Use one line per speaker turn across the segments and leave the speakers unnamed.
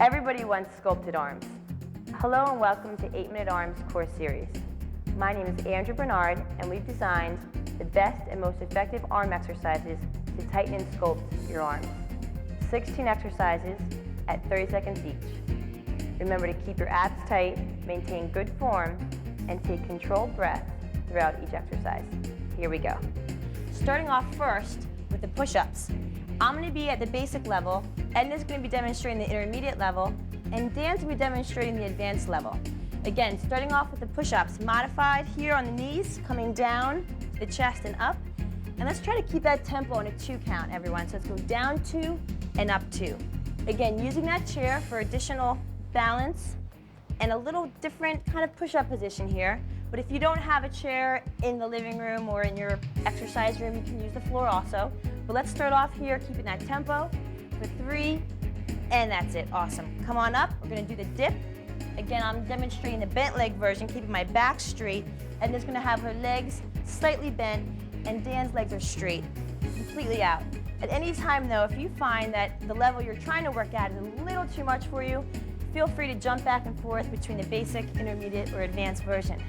Everybody wants sculpted arms. Hello and welcome to 8-Minute Arms Core Series. My name is Andrew Bernard and we've designed the best and most effective arm exercises to tighten and sculpt your arms. 16 exercises at 30 seconds each. Remember to keep your abs tight, maintain good form, and take controlled breath throughout each exercise. Here we go. Starting off first with the push-ups. I'm going to be at the basic level, Edna's going to be demonstrating the intermediate level, and Dan's going to be demonstrating the advanced level. Again, starting off with the push-ups, modified here on the knees, coming down the chest and up. And let's try to keep that tempo in a 2 count, everyone. So let's go down 2 and up 2. Again, using that chair for additional balance and a little different kind of push-up position here. But if you don't have a chair in the living room or in your exercise room, you can use the floor also. But let's start off here, keeping that tempo for 3, and that's it. Awesome. Come on up. We're going to do the dip. Again, I'm demonstrating the bent leg version, keeping my back straight. Edna's going to have her legs slightly bent, and Dan's legs are straight, completely out. At any time, though, if you find that the level you're trying to work at is a little too much for you, feel free to jump back and forth between the basic, intermediate, or advanced version.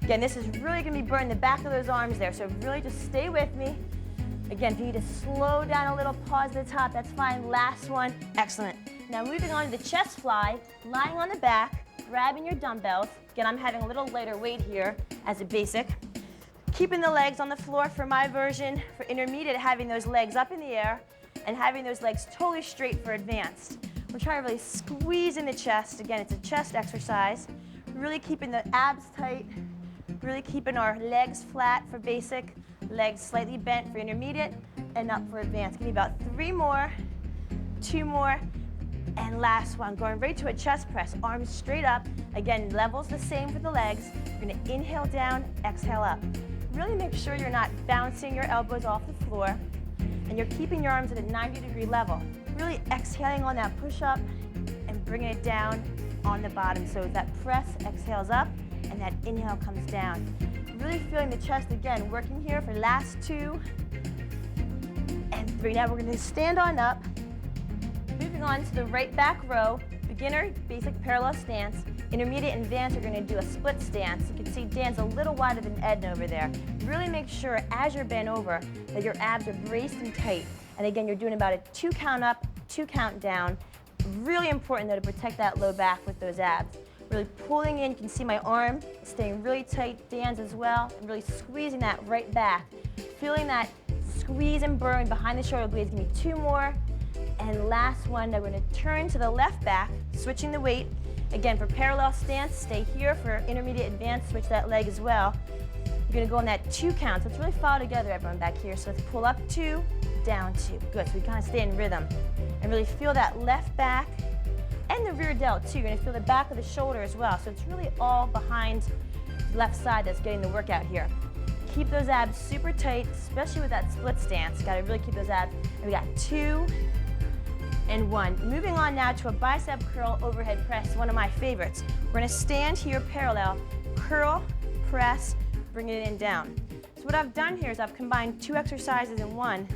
Again, this is really going to be burning the back of those arms there, so really just stay with me. Again, if you need to slow down a little, pause at the top, that's fine. Last one. Excellent. Now moving on to the chest fly, lying on the back, grabbing your dumbbells. Again, I'm having a little lighter weight here as a basic. Keeping the legs on the floor for my version. For intermediate, having those legs up in the air and having those legs totally straight for advanced. We're trying to really squeeze in the chest. Again, it's a chest exercise. Really keeping the abs tight. Really keeping our legs flat for basic, legs slightly bent for intermediate, and up for advanced. Give me about 3 more, 2 more, and last one. Going right to a chest press, arms straight up. Again, levels the same for the legs. You're gonna inhale down, exhale up. Really make sure you're not bouncing your elbows off the floor, and you're keeping your arms at a 90-degree level. Really exhaling on that push-up and bringing it down on the bottom. So that press exhales up, and that inhale comes down. Really feeling the chest again, working here for last 2 and 3. Now we're going to stand on up. Moving on to the right back row, beginner, basic parallel stance. Intermediate and advanced, we're going to do a split stance. You can see Dan's a little wider than Edna over there. Really make sure as you're bent over that your abs are braced and tight. And again, you're doing about a 2 count up, 2 count down. Really important though to protect that low back with those abs. Really pulling in, you can see my arm staying really tight, Dan's as well, and really squeezing that right back. Feeling that squeeze and burn behind the shoulder blades. Give me 2 more. And last one, now we're going to turn to the left back, switching the weight. Again, for parallel stance, stay here. For intermediate advanced, switch that leg as well. You're going to go on that 2 count. So let's really follow together, everyone back here. So let's pull up 2, down 2. Good, so we kind of stay in rhythm. And really feel that left back and the rear delt too. You're going to feel the back of the shoulder as well. So it's really all behind the left side that's getting the workout here. Keep those abs super tight, especially with that split stance. Got to really keep those abs. And we got 2 and 1. Moving on now to a bicep curl overhead press, one of my favorites. We're going to stand here parallel, curl, press, bring it in down. So what I've done here is I've combined 2 exercises in one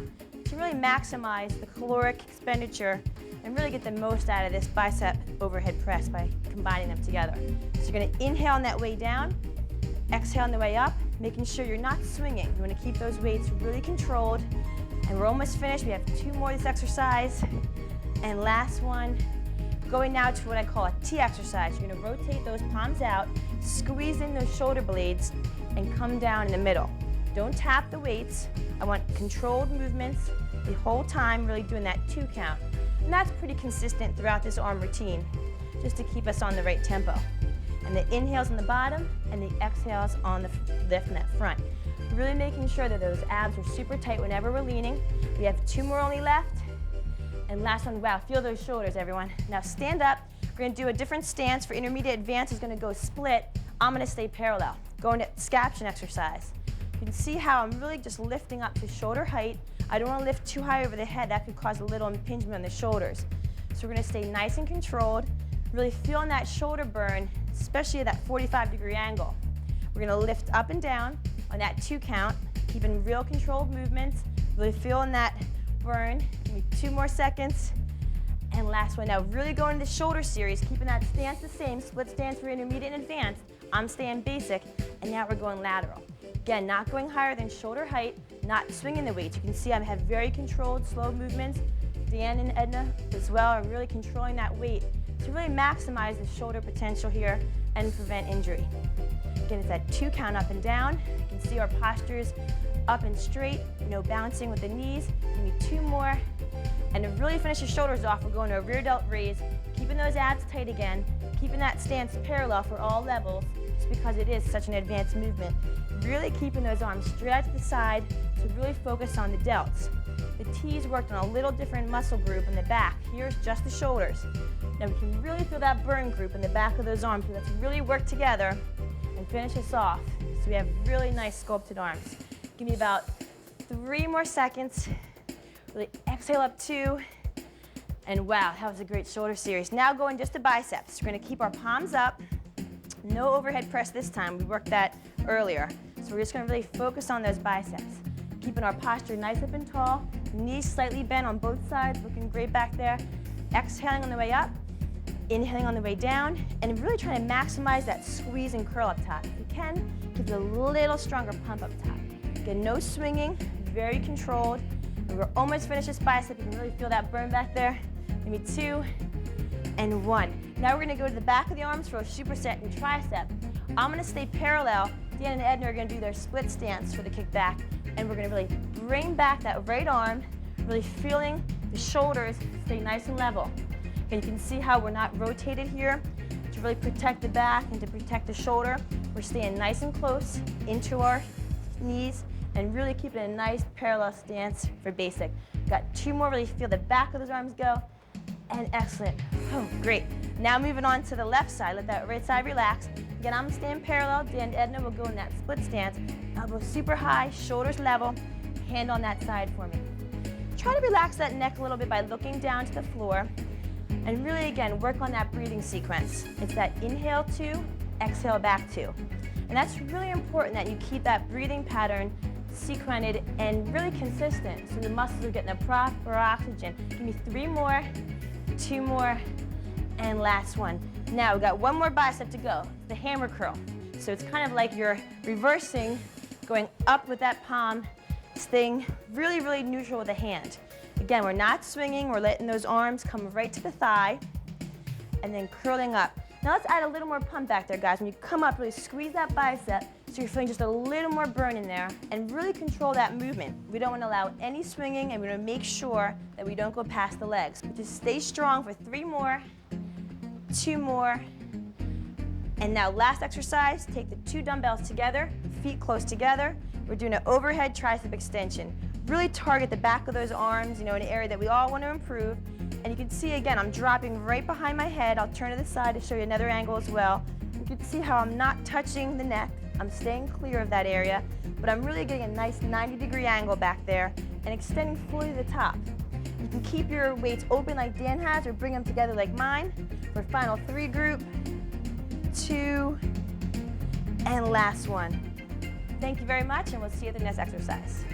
to really maximize the caloric expenditure and really get the most out of this bicep overhead press by combining them together. So you're going to inhale on that way down, exhale on the way up, making sure you're not swinging. You want to keep those weights really controlled. And we're almost finished. We have 2 more of this exercise. And last one, going now to what I call a T exercise. You're going to rotate those palms out, squeeze in those shoulder blades, and come down in the middle. Don't tap the weights. I want controlled movements the whole time, really doing that 2 count. And that's pretty consistent throughout this arm routine, just to keep us on the right tempo. And the inhales on the bottom, and the exhales on the lift in that front. Really making sure that those abs are super tight whenever we're leaning. We have 2 more only left. And last one, wow, feel those shoulders, everyone. Now stand up. We're going to do a different stance. For intermediate advanced is going to go split. I'm going to stay parallel. Going to scaption exercise. You can see how I'm really just lifting up to shoulder height. I don't want to lift too high over the head. That could cause a little impingement on the shoulders. So we're going to stay nice and controlled. Really feeling that shoulder burn, especially at that 45-degree angle. We're going to lift up and down on that 2 count, keeping real controlled movements. Really feeling that burn. Give me 2 more seconds. And last one. Now really going to the shoulder series, keeping that stance the same, split stance for intermediate and advanced. I'm staying basic, and now we're going lateral. Again, not going higher than shoulder height, not swinging the weights. You can see I have very controlled, slow movements. Dan and Edna as well are really controlling that weight to really maximize the shoulder potential here and prevent injury. Again, it's that 2 count up and down. You can see our postures up and straight, no bouncing with the knees. Give me 2 more. And to really finish the shoulders off, we're going to a rear delt raise, keeping those abs tight again, keeping that stance parallel for all levels, just because it is such an advanced movement. Really keeping those arms straight out to the side to really focus on the delts. The T's worked on a little different muscle group in the back. Here's just the shoulders. Now we can really feel that burn group in the back of those arms. So let's really work together and finish this off. So we have really nice sculpted arms. Give me about 3 more seconds. Really exhale up 2. And wow, that was a great shoulder series. Now going just to biceps. We're gonna keep our palms up. No overhead press this time. We worked that earlier. So we're just gonna really focus on those biceps. Keeping our posture nice up and tall. Knees slightly bent on both sides, looking great back there. Exhaling on the way up. Inhaling on the way down. And really trying to maximize that squeeze and curl up top. If you can, give it a little stronger pump up top. Again, no swinging, very controlled. And we're almost finished this bicep. You can really feel that burn back there. Give me 2 and 1. Now we're gonna go to the back of the arms for a superset and tricep. I'm gonna stay parallel. Dan and Edna are gonna do their split stance for the kick back. And we're gonna really bring back that right arm, really feeling the shoulders stay nice and level. And you can see how we're not rotated here to really protect the back and to protect the shoulder. We're staying nice and close into our knees and really keeping a nice parallel stance for basic. Got 2 more, really feel the back of those arms go. And excellent. Oh, great. Now moving on to the left side. Let that right side relax. Again, I'm staying parallel. Dan and Edna will go in that split stance. Elbows super high, shoulders level. Hand on that side for me. Try to relax that neck a little bit by looking down to the floor. And really, again, work on that breathing sequence. It's that inhale 2, exhale back 2. And that's really important that you keep that breathing pattern sequenced and really consistent so the muscles are getting the proper oxygen. Give me 3 more, 2 more, and last one. Now we've got 1 more bicep to go, the hammer curl. So it's kind of like you're reversing, going up with that palm, staying really, really neutral with the hand. Again, we're not swinging, we're letting those arms come right to the thigh, and then curling up. Now let's add a little more pump back there, guys. When you come up, really squeeze that bicep so you're feeling just a little more burn in there and really control that movement. We don't want to allow any swinging, and we're going to make sure that we don't go past the legs. But just stay strong for 3 more, 2 more, and now last exercise, take the 2 dumbbells together, feet close together. We're doing an overhead tricep extension. Really target the back of those arms, an area that we all want to improve. And you can see, again, I'm dropping right behind my head. I'll turn to the side to show you another angle as well. You can see how I'm not touching the neck. I'm staying clear of that area, but I'm really getting a nice 90-degree angle back there and extending fully to the top. You can keep your weights open like Dan has or bring them together like mine. For final 3 group, 2, and last one. Thank you very much, and we'll see you at the next exercise.